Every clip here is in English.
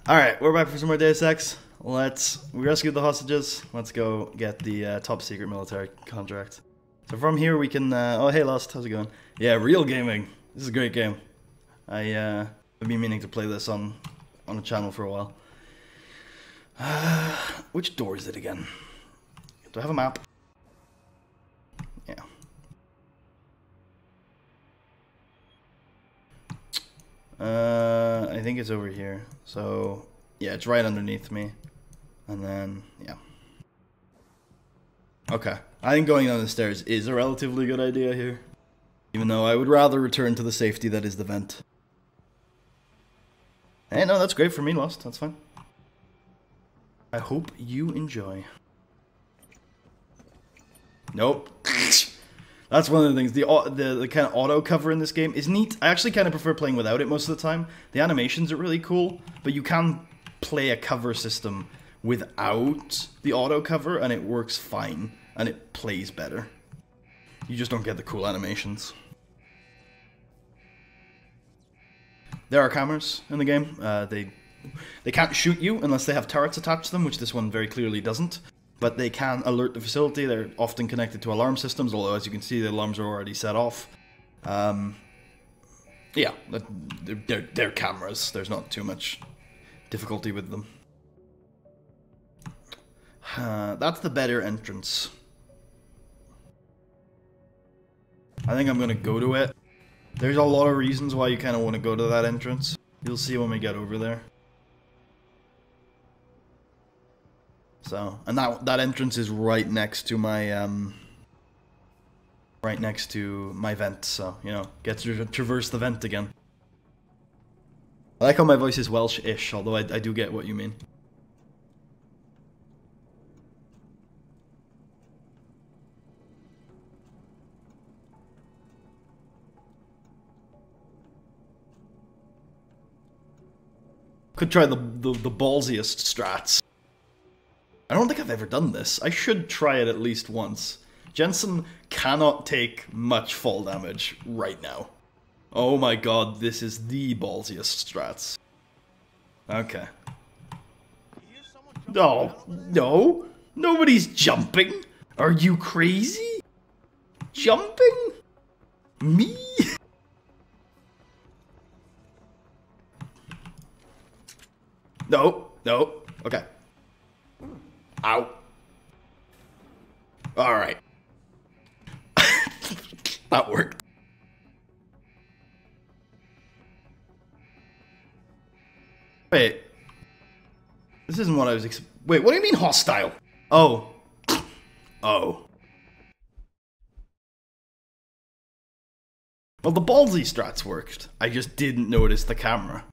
Alright, we're back for some more Deus Ex. We rescued the hostages. Let's go get the top secret military contract. So from here we can, oh hey Lost, how's it going? Yeah, real gaming. This is a great game. I've been meaning to play this on the channel for a while. Which door is it again? Do I have a map? Yeah. I think it's over here. So, yeah, it's right underneath me. And then, yeah. Okay. I think going down the stairs is a relatively good idea here. Even though I would rather return to the safety that is the vent. Hey, no, that's great for me, Lost. That's fine. I hope you enjoy. Nope. That's one of the things. The kind of auto cover in this game is neat. I actually kind of prefer playing without it most of the time. The animations are really cool, but you can play a cover system without the auto cover, and it works fine, and it plays better. You just don't get the cool animations. There are cameras in the game. They can't shoot you unless they have turrets attached to them, which this one very clearly doesn't. But they can alert the facility. They're often connected to alarm systems, although as you can see the alarms are already set off. Yeah, they're cameras. There's not too much difficulty with them. That's the better entrance. I think I'm going to go to it. There's a lot of reasons why you kind of want to go to that entrance. You'll see when we get over there. So, and that entrance is right next to my vent, so, you know, get to traverse the vent again. I like how my voice is Welsh-ish, although I do get what you mean. Could try the ballsiest strats. I don't think I've ever done this. I should try it at least once. Jensen cannot take much fall damage right now. Oh my god, this is the ballsiest strats. Okay. Oh, no. Nobody's jumping. Are you crazy? Jumping? Me? No, no. Okay. Ow. Alright. That worked. Wait. This isn't what I was wait, what do you mean hostile? Oh. Oh. Well, the ballsy strats worked. I just didn't notice the camera.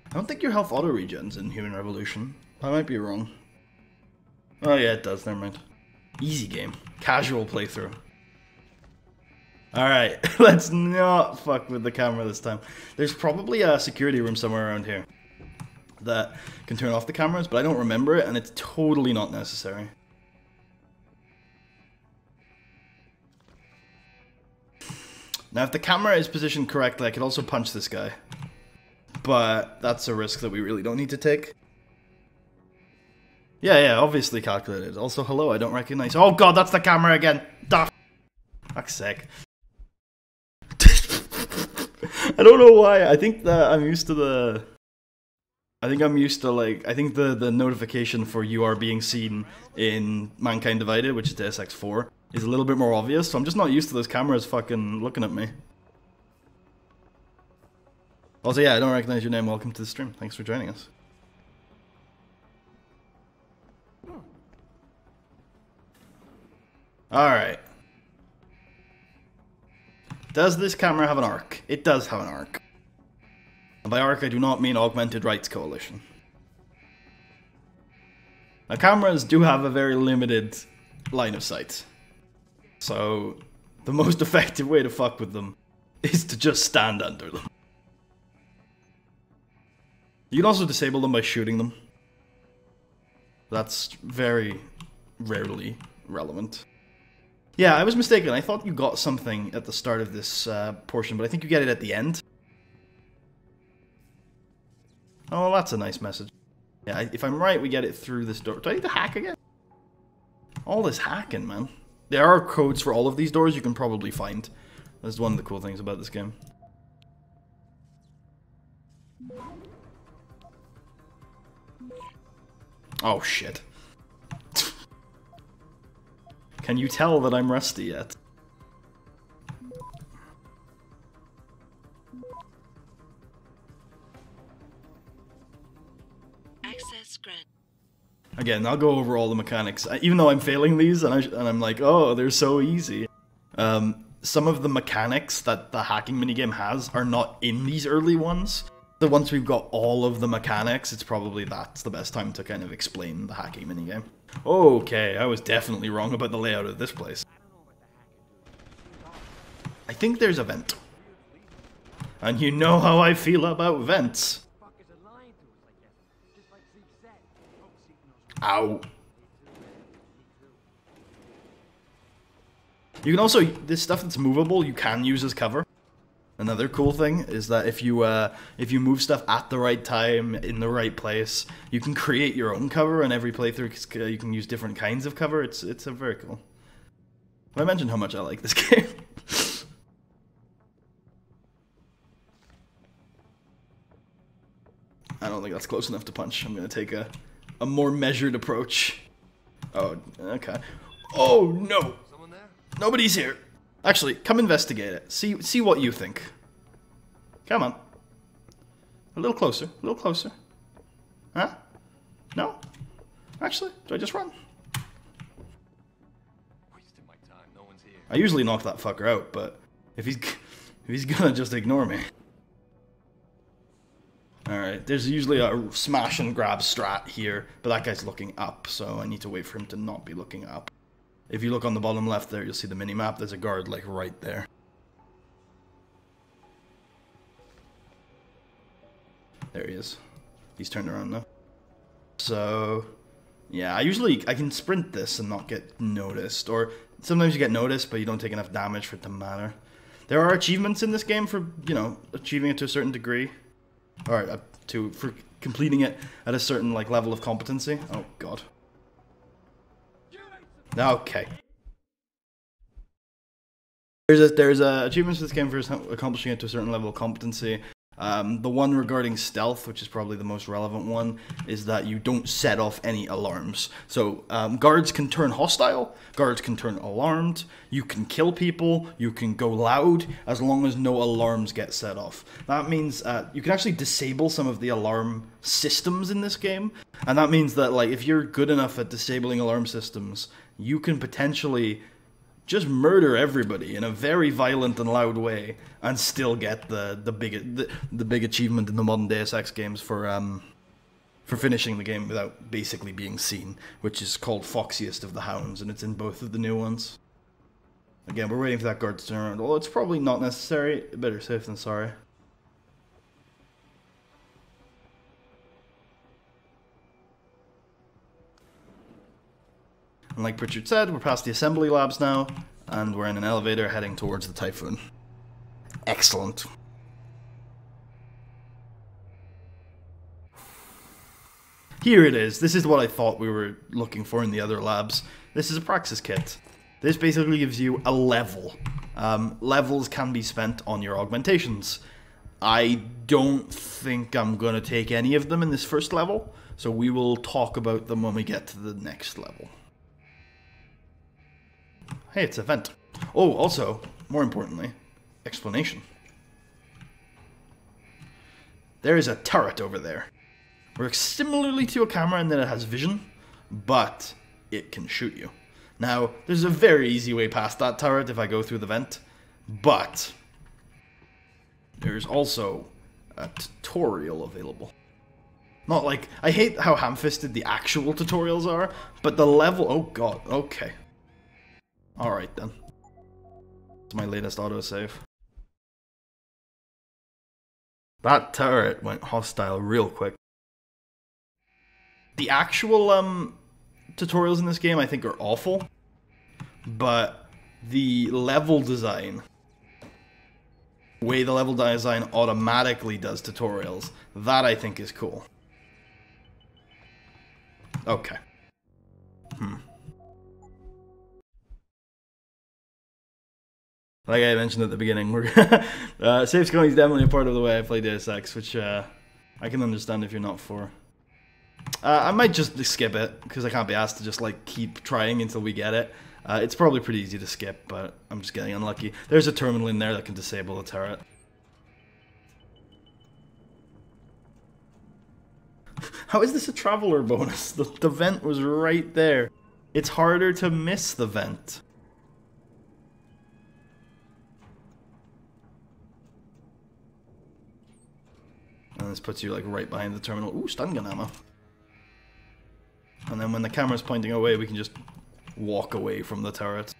I don't think your health auto-regens in Human Revolution. I might be wrong. Oh yeah, it does, never mind. Easy game. Casual playthrough. Alright, let's not fuck with the camera this time. There's probably a security room somewhere around here that can turn off the cameras, but I don't remember it, and it's totally not necessary. Now, if the camera is positioned correctly, I could also punch this guy. But that's a risk that we really don't need to take. Yeah, obviously calculated. Also, hello, I don't recognize. Oh god, that's the camera again! Duh! Fuck's sake. I don't know why. I think that I'm used to the... I think the notification for you are being seen in Mankind Divided, which is Deus Ex 4, is a little bit more obvious, so I'm just not used to those cameras fucking looking at me. Also, yeah, I don't recognize your name. Welcome to the stream. Thanks for joining us. Alright. Does this camera have an arc? It does have an arc. And by arc, I do not mean Augmented Rights Coalition. Now, cameras do have a very limited line of sight. So, The most effective way to fuck with them is to just stand under them. You can also disable them by shooting them. That's very rarely relevant. Yeah, I was mistaken. I thought you got something at the start of this portion, but I think you get it at the end. Oh, well, that's a nice message. Yeah, if I'm right, we get it through this door. Do I need to hack again? All this hacking, man. There are codes for all of these doors you can probably find. That's one of the cool things about this game. Oh, shit. Can you tell that I'm rusty yet? Access grant. Again, I'll go over all the mechanics. Even though I'm failing these, and I'm like, oh, they're so easy. Some of the mechanics that the hacking minigame has are not in these early ones. So once we've got all of the mechanics, it's probably that's the best time to kind of explain the hacking minigame. Okay, I was definitely wrong about the layout of this place. I think there's a vent. And you know how I feel about vents. Ow. You can also, this stuff that's movable, you can use as cover. Another cool thing is that if you move stuff at the right time, in the right place, you can create your own cover, and every playthrough you can use different kinds of cover. It's a very cool. Have I mentioned how much I like this game? I don't think that's close enough to punch. I'm gonna take a more measured approach. Oh, okay. Oh no! Someone there? Nobody's here. Actually, come investigate it. See what you think. Come on. A little closer. A little closer. Huh? No? Actually, do I just run? Wasting my time. No one's here. I usually knock that fucker out, but if he's gonna just ignore me. Alright, there's usually a smash and grab strat here, but that guy's looking up, so I need to wait for him to not be looking up. If you look on the bottom left there, you'll see the mini-map. There's a guard, like, right there. There he is. He's turned around now. So, yeah, I can sprint this and not get noticed. Or, sometimes you get noticed, but you don't take enough damage for it to matter. There are achievements in this game for, you know, achieving it to a certain degree. Or, for completing it at a certain, like, level of competency. Oh, God. Okay. There's achievements for this game for accomplishing it to a certain level of competency. The one regarding stealth, which is probably the most relevant one, is that you don't set off any alarms. So guards can turn hostile, guards can turn alarmed, you can kill people, you can go loud, as long as no alarms get set off. That means you can actually disable some of the alarm systems in this game, and that means that, like, if you're good enough at disabling alarm systems, you can potentially just murder everybody in a very violent and loud way, and still get the big achievement in the modern Deus Ex games for finishing the game without basically being seen, which is called Foxiest of the Hounds, and it's in both of the new ones. Again, we're waiting for that guard to turn around, although it's probably not necessary. Better safe than sorry. And like Pritchard said, we're past the assembly labs now, and we're in an elevator heading towards the Typhoon. Excellent. Here it is. This is what I thought we were looking for in the other labs. This is a Praxis kit. This basically gives you a level. Levels can be spent on your augmentations. I don't think I'm going to take any of them in this first level, so we will talk about them when we get to the next level. Hey, it's a vent. Oh, also, more importantly, explanation. There is a turret over there. Works similarly to a camera in that it has vision, but it can shoot you. Now, there's a very easy way past that turret if I go through the vent, but there's also a tutorial available. Not like, I hate how ham-fisted the actual tutorials are, but the level, oh god, okay. Alright then. It's my latest autosave. That turret went hostile real quick. The actual tutorials in this game I think are awful, but the level design, the way the level design automatically does tutorials, that I think is cool. Okay. Like I mentioned at the beginning, we're save scoring is definitely a part of the way I play Deus Ex, which I can understand if you're not for. I might just skip it, because I can't be asked to just like keep trying until we get it. It's probably pretty easy to skip, but I'm just getting unlucky. There's a terminal in there that can disable the turret. How is this a traveler bonus? The vent was right there. It's harder to miss the vent. And this puts you like right behind the terminal. Ooh, stun gun ammo. And then when the camera's pointing away, we can just walk away from the turret.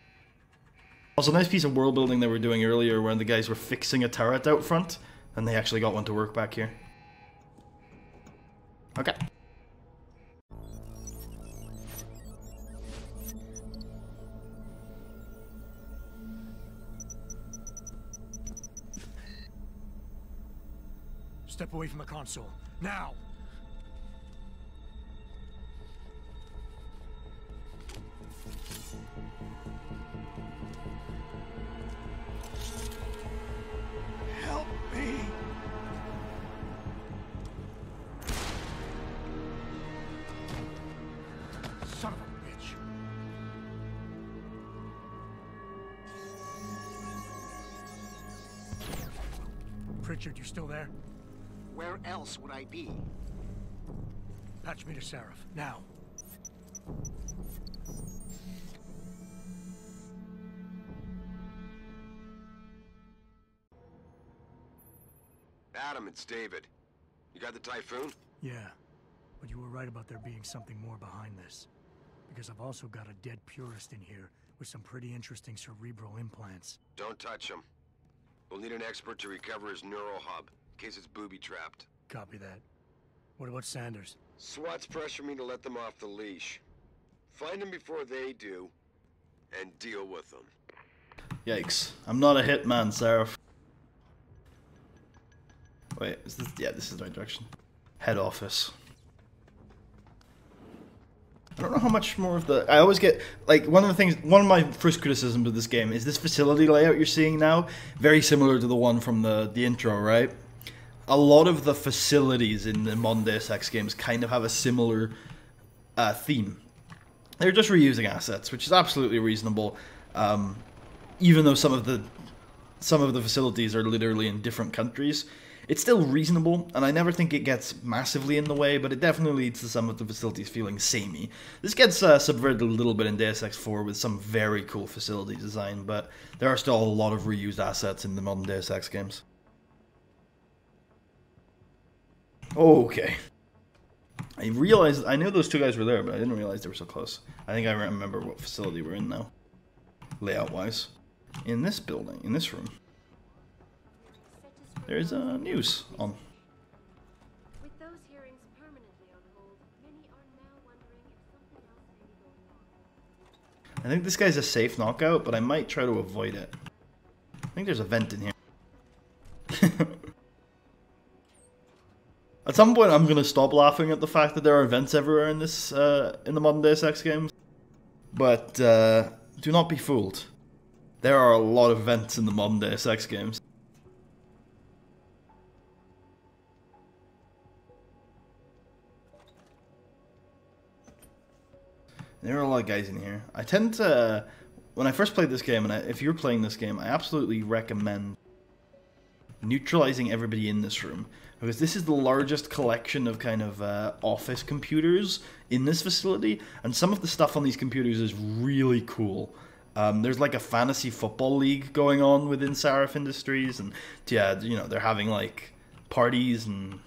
Also, nice piece of world building they were doing earlier when the guys were fixing a turret out front, and they actually got one to work back here. Okay. Step away from the console. Now! Help me! Son of a bitch. Pritchard, you still there? Where else would I be? Patch me to Seraph, now. Adam, it's David. You got the Typhoon? Yeah, but you were right about there being something more behind this. Because I've also got a dead purist in here with some pretty interesting cerebral implants. Don't touch him. We'll need an expert to recover his neural hub, in case it's booby-trapped. Copy that. What about Sanders? SWAT's pressure me to let them off the leash. Find them before they do, and deal with them. Yikes. I'm not a hitman, Seraph. Wait, is this... Yeah, this is the right direction. Head office. I don't know how much more of the... I always get... Like, one of my first criticisms of this game is this facility layout you're seeing now. Very similar to the one from the intro, right? A lot of the facilities in the modern Deus Ex games kind of have a similar theme. They're just reusing assets, which is absolutely reasonable. Even though some of the facilities are literally in different countries, it's still reasonable, and I never think it gets massively in the way, but it definitely leads to some of the facilities feeling samey. This gets subverted a little bit in Deus Ex 4 with some very cool facility design, but there are still a lot of reused assets in the modern Deus Ex games. Okay. I realized, I knew those two guys were there, but I didn't realize they were so close. I think I remember what facility we're in now, layout-wise. In this building, in this room, there's news on. With those hearings permanently on hold, many are now wondering if something else may be going on. I think this guy's a safe knockout, but I might try to avoid it. I think there's a vent in here. At some point, I'm gonna stop laughing at the fact that there are vents everywhere in this, in the modern Deus Ex games. But do not be fooled. There are a lot of vents in the modern Deus Ex games. There are a lot of guys in here. I tend to, when I first played this game, and if you're playing this game, I absolutely recommend neutralizing everybody in this room. Because this is the largest collection of kind of office computers in this facility, and some of the stuff on these computers is really cool. There's like a fantasy football league going on within Seraph Industries, and yeah, you know, they're having like parties and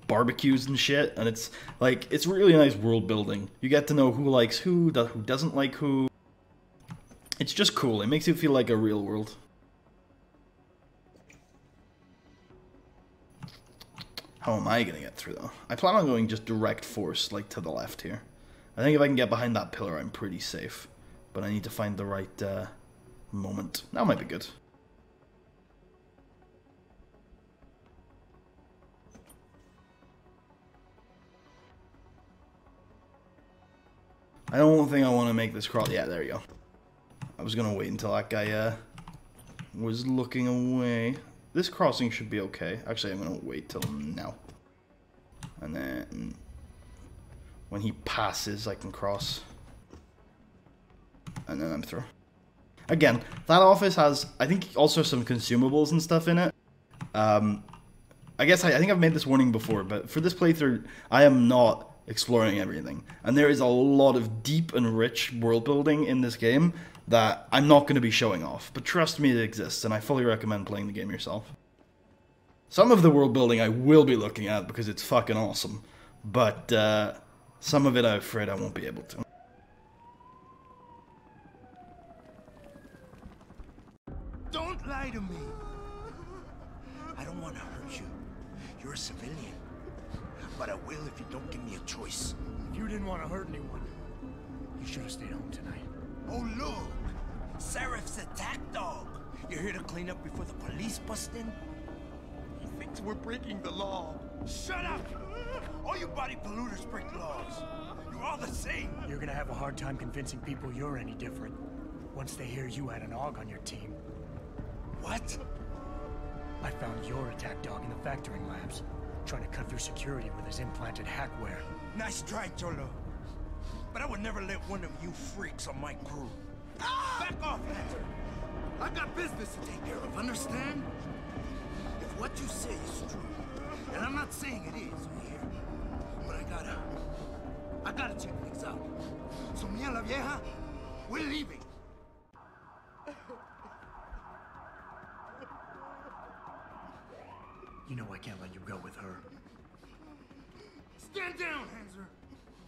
barbecues and shit, and it's like, it's really nice world building. You get to know who likes who doesn't like who. It's just cool. It makes you feel like a real world. How am I gonna get through though? I plan on going just direct force, like to the left here. I think if I can get behind that pillar, I'm pretty safe. But I need to find the right moment. That might be good. I don't think I want to make this crawl. Yeah, there you go. I was gonna wait until that guy was looking away. This crossing should be okay. Actually, I'm gonna wait till now. And then when he passes, I can cross. And then I'm through. Again, that office has, I think, also some consumables and stuff in it. I guess I think I've made this warning before, but for this playthrough, I am not exploring everything. And there is a lot of deep and rich world building in this game that I'm not going to be showing off. But trust me, it exists, and I fully recommend playing the game yourself. Some of the world building I will be looking at because it's fucking awesome. But some of it I'm afraid I won't be able to. Don't lie to me. I don't want to hurt you. You're a civilian. But I will if you don't give me a choice. If you didn't want to hurt anyone, you should have stayed home tonight. Oh, look! Serif's attack dog! You're here to clean up before the police bust in? He thinks we're breaking the law. Shut up! All you body polluters break laws. You're all the same. You're gonna have a hard time convincing people you're any different once they hear you had an AUG on your team. What? I found your attack dog in the factoring labs, trying to cut through security with his implanted hackware. Nice try, Cholo. But I would never let one of you freaks on my crew. Back off, Hunter! I got business to take care of, understand? If what you say is true, and I'm not saying it is here, but I gotta check things out. So me and la vieja, we're leaving. You know I can't let you go with her. Stand down, Hanser!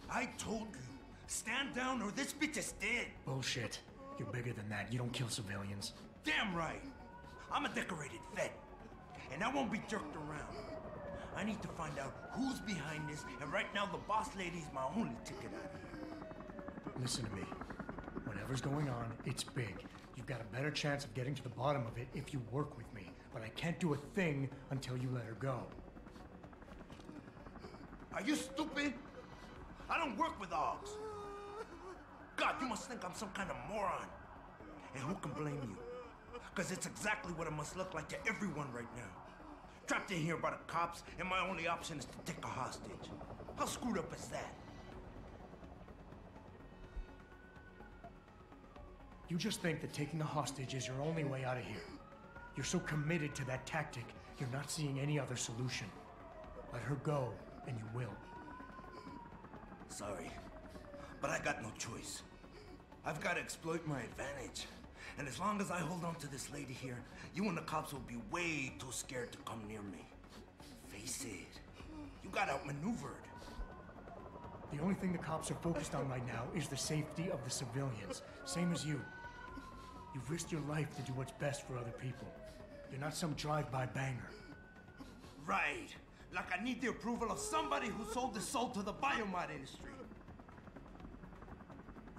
I told you, stand down or this bitch is dead. Bullshit. You're bigger than that. You don't kill civilians. Damn right. I'm a decorated vet, and I won't be jerked around. I need to find out who's behind this, and right now the boss lady's my only ticket out of here. Listen to me. Whatever's going on, it's big. You've got a better chance of getting to the bottom of it if you work with me. But I can't do a thing until you let her go. Are you stupid? I don't work with AUGs. God, you must think I'm some kind of moron. And who can blame you? Because it's exactly what it must look like to everyone right now. Trapped in here by the cops, and my only option is to take a hostage. How screwed up is that? You just think that taking a hostage is your only way out of here. You're so committed to that tactic, you're not seeing any other solution. Let her go, and you will. Sorry, but I got no choice. I've got to exploit my advantage. And as long as I hold on to this lady here, you and the cops will be way too scared to come near me. Face it, you got outmaneuvered. The only thing the cops are focused on right now is the safety of the civilians, same as you. You've risked your life to do what's best for other people. You're not some drive-by banger. Right. Like I need the approval of somebody who sold his soul to the biomod industry.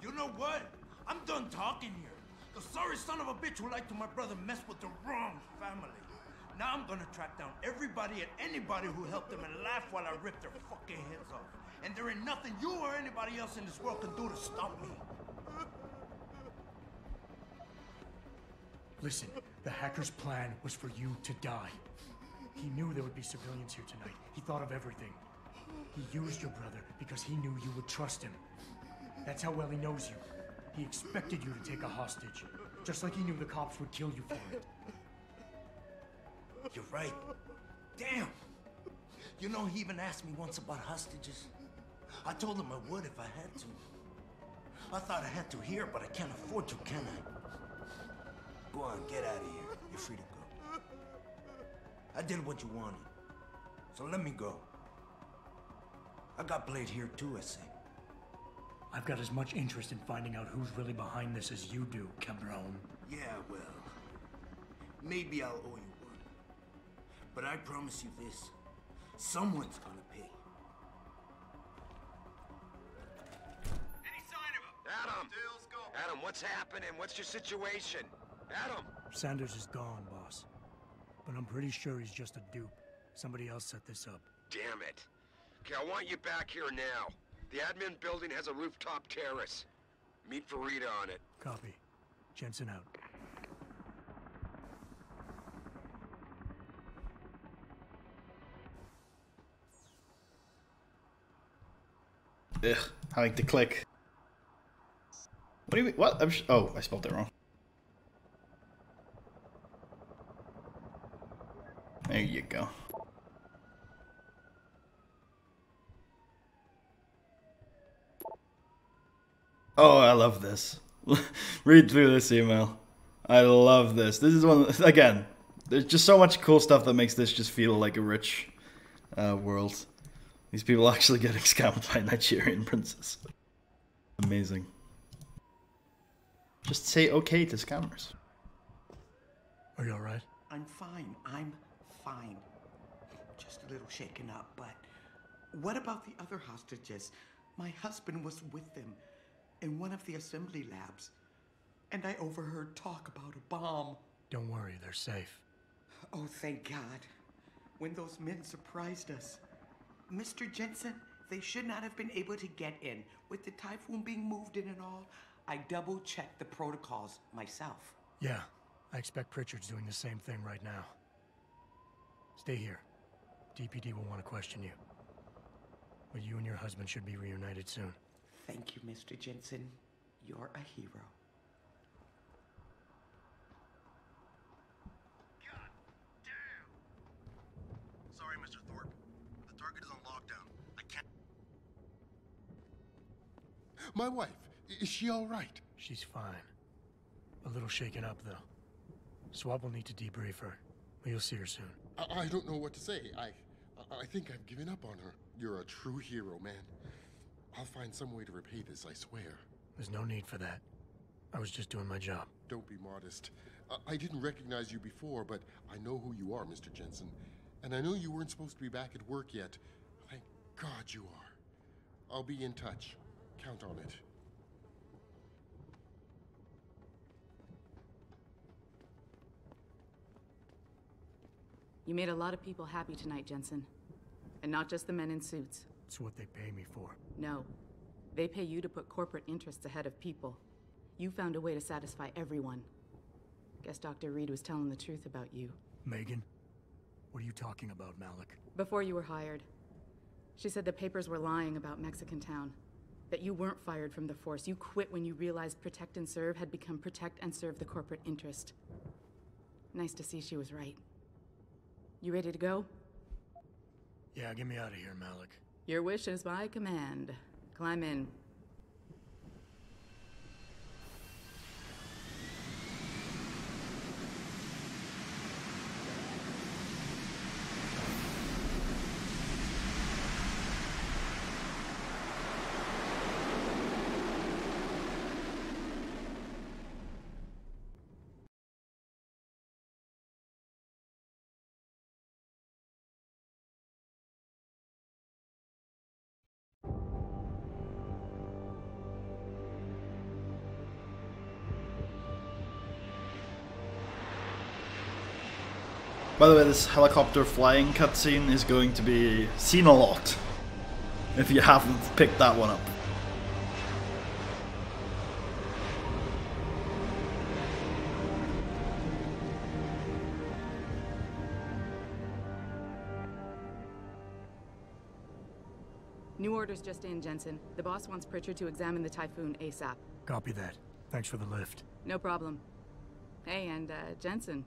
You know what? I'm done talking here. The sorry son of a bitch who lied to my brother messed with the wrong family. Now I'm gonna track down everybody and anybody who helped them and laugh while I rip their fucking heads off. And there ain't nothing you or anybody else in this world can do to stop me. Listen, the hacker's plan was for you to die. He knew there would be civilians here tonight. He thought of everything. He used your brother because he knew you would trust him. That's how well he knows you. He expected you to take a hostage, just like he knew the cops would kill you for it. You're right. Damn! You know, he even asked me once about hostages. I told him I would if I had to. I thought I had to here, but I can't afford to, can I? Go on, get out of here. You're free to go. I did what you wanted, so let me go. I got Blade here too, I say. I've got as much interest in finding out who's really behind this as you do, Cabron. Yeah, well, maybe I'll owe you one. But I promise you this. Someone's gonna pay. Any sign of him? Adam! Adam, what's happening? What's your situation? Adam! Sanders is gone, boss. But I'm pretty sure he's just a dupe. Somebody else set this up. Damn it. Okay, I want you back here now. The admin building has a rooftop terrace. Meet Farida on it. Copy. Jensen out. Ugh, I like to click. What do you mean? What? Oh, I spelled it wrong. There you go. Oh, I love this. Read through this email. I love this. This is one, again, there's just so much cool stuff that makes this just feel like a rich world. These people actually getting scammed by a Nigerian princess. Amazing. Just say okay to scammers. Are you alright? I'm fine. I'm fine. Just a little shaken up, but what about the other hostages? My husband was with them in one of the assembly labs, and I overheard talk about a bomb. Don't worry, they're safe. Oh, thank God. When those men surprised us. Mr. Jensen, they should not have been able to get in. With the typhoon being moved in and all, I double-checked the protocols myself. Yeah, I expect Pritchard's doing the same thing right now. Stay here. DPD will want to question you. But you and your husband should be reunited soon. Thank you, Mr. Jensen. You're a hero. God damn! Sorry, Mr. Thorpe. The target is on lockdown. I can't... My wife, is she all right? She's fine. A little shaken up, though. Swab will need to debrief her, but you'll see her soon. I don't know what to say. I think I've given up on her. You're a true hero, man. I'll find some way to repay this, I swear. There's no need for that. I was just doing my job. Don't be modest. I didn't recognize you before, but I know who you are, Mr. Jensen. And I know you weren't supposed to be back at work yet. Thank God you are. I'll be in touch. Count on it. You made a lot of people happy tonight, Jensen. And not just the men in suits. It's what they pay me for. No. They pay you to put corporate interests ahead of people. You found a way to satisfy everyone. Guess Dr. Reed was telling the truth about you. Megan? What are you talking about, Malik? Before you were hired. She said the papers were lying about Mexican Town. That you weren't fired from the force. You quit when you realized Protect and Serve had become Protect and Serve the corporate interest. Nice to see she was right. You ready to go? Yeah, get me out of here, Malik. Your wish is my command. Climb in. By the way, this helicopter flying cutscene is going to be seen a lot, if you haven't picked that one up. New orders just in, Jensen. The boss wants Pritchard to examine the Typhoon ASAP. Copy that. Thanks for the lift. No problem. Hey, and Jensen,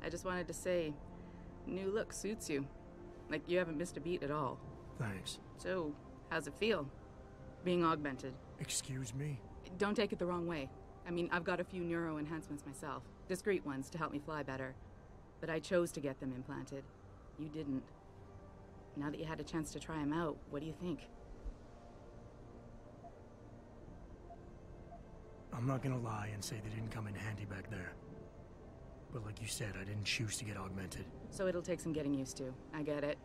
I just wanted to say, new look suits you. Like, you haven't missed a beat at all. Thanks. So, how's it feel? Being augmented? Excuse me? Don't take it the wrong way. I mean, I've got a few neuro enhancements myself. Discreet ones to help me fly better. But I chose to get them implanted. You didn't. Now that you had a chance to try them out, what do you think? I'm not gonna lie and say they didn't come in handy back there. But like you said, I didn't choose to get augmented. So it'll take some getting used to. I get it.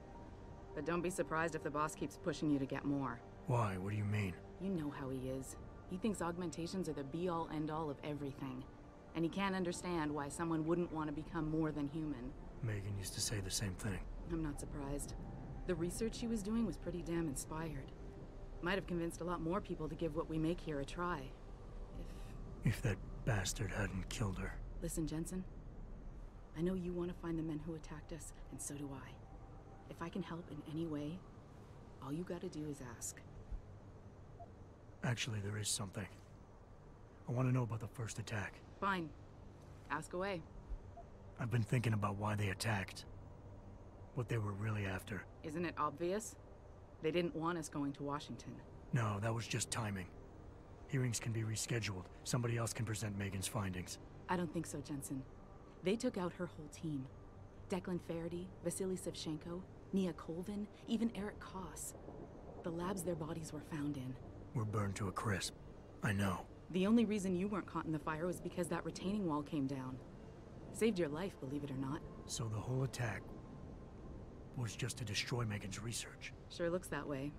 But don't be surprised if the boss keeps pushing you to get more. Why? What do you mean? You know how he is. He thinks augmentations are the be-all, end-all of everything. And he can't understand why someone wouldn't want to become more than human. Megan used to say the same thing. I'm not surprised. The research she was doing was pretty damn inspired. Might have convinced a lot more people to give what we make here a try. If that bastard hadn't killed her. Listen, Jensen. I know you want to find the men who attacked us, and so do I. If I can help in any way, all you gotta do is ask. Actually, there is something. I want to know about the first attack. Fine. Ask away. I've been thinking about why they attacked. What they were really after. Isn't it obvious? They didn't want us going to Washington. No, that was just timing. Hearings can be rescheduled. Somebody else can present Megan's findings. I don't think so, Jensen. They took out her whole team. Declan Faraday, Vasily Savchenko, Nia Colvin, even Eric Koss. The labs their bodies were found in. We're burned to a crisp. I know. The only reason you weren't caught in the fire was because that retaining wall came down. Saved your life, believe it or not. So the whole attack was just to destroy Megan's research. Sure looks that way.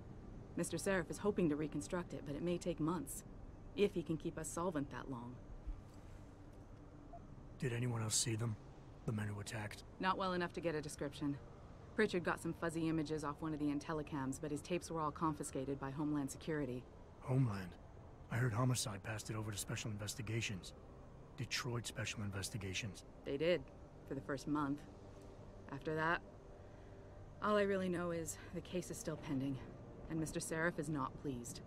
Mr. Seraph is hoping to reconstruct it, but it may take months. If he can keep us solvent that long. Did anyone else see them? The men who attacked? Not well enough to get a description. Pritchard got some fuzzy images off one of the Intellicams, but his tapes were all confiscated by Homeland Security. Homeland? I heard Homicide passed it over to Special Investigations. Detroit Special Investigations. They did, for the first month. After that, all I really know is the case is still pending, and Mr. Seraph is not pleased.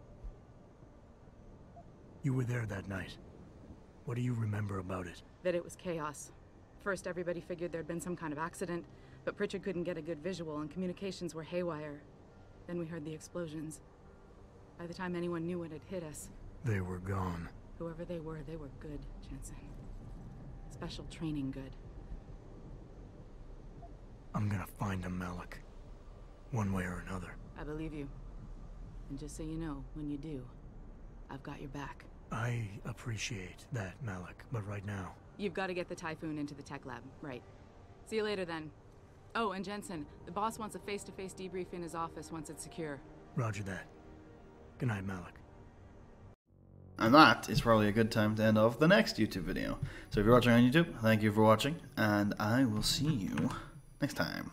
You were there that night. What do you remember about it? That it was chaos. First, everybody figured there'd been some kind of accident, but Pritchard couldn't get a good visual and communications were haywire. Then we heard the explosions. By the time anyone knew what had hit us... They were gone. Whoever they were good, Jensen. Special training good. I'm gonna find them, Malik. One way or another. I believe you. And just so you know, when you do, I've got your back. I appreciate that, Malik, but right now... You've got to get the Typhoon into the tech lab, right. See you later, then. Oh, and Jensen, the boss wants a face-to-face debrief in his office once it's secure. Roger that. Good night, Malik. And that is probably a good time to end off the next YouTube video. So if you're watching on YouTube, thank you for watching, and I will see you next time.